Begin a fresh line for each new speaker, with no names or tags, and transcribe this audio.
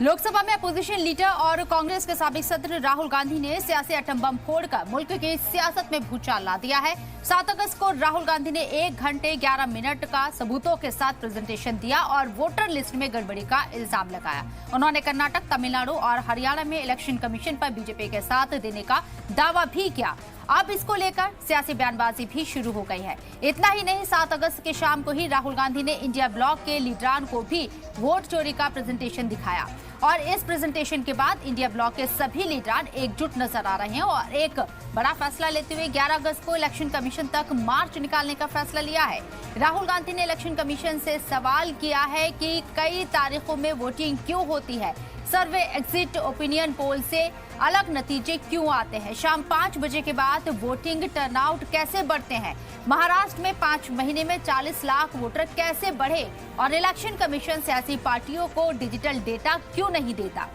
लोकसभा में opposition leader और कांग्रेस के साबिक सदस्य राहुल गांधी ने सियासी एटम बम फोड़कर मुल्क की सियासत में भूचाल ला दिया है। 7 अगस्त को राहुल गांधी ने 1 घंटे 11 मिनट का सबूतों के साथ प्रेजेंटेशन दिया और वोटर लिस्ट में गड़बड़ी का इल्जाम लगाया। उन्होंने कर्नाटक, तमिलनाडु और हरियाणा में इलेक्शन कमीशन पर बीजेपी के साथ देने का दावा भी किया। अब इसको लेकर सियासी बयानबाजी भी शुरू हो गई है। इतना ही नहीं, 7 अगस्त की शाम को ही राहुल गांधी ने इंडिया ब्लॉक के लीडरान को भी वोट चोरी का प्रेजेंटेशन दिखाया और इस प्रेजेंटेशन के बाद इंडिया ब्लॉक के सभी लीडरान एकजुट नजर आ रहे हैं और एक बड़ा फैसला लेते हुए 11 अगस्त को इलेक्शन कमीशन तक मार्च निकालने का फैसला लिया है। राहुल गांधी ने इलेक्शन कमीशन से सवाल किया है कि कई तारीखों में वोटिंग क्यों होती है, सर्वे, एग्जिट, ओपिनियन पोल से अलग नतीजे क्यों आते हैं, शाम 5 बजे के बाद वोटिंग टर्नआउट कैसे बढ़ते हैं, महाराष्ट्र में 5 महीने में 40 लाख वोटर कैसे बढ़े और इलेक्शन कमीशन सियासी पार्टियों को डिजिटल डेटा क्यों नहीं देता।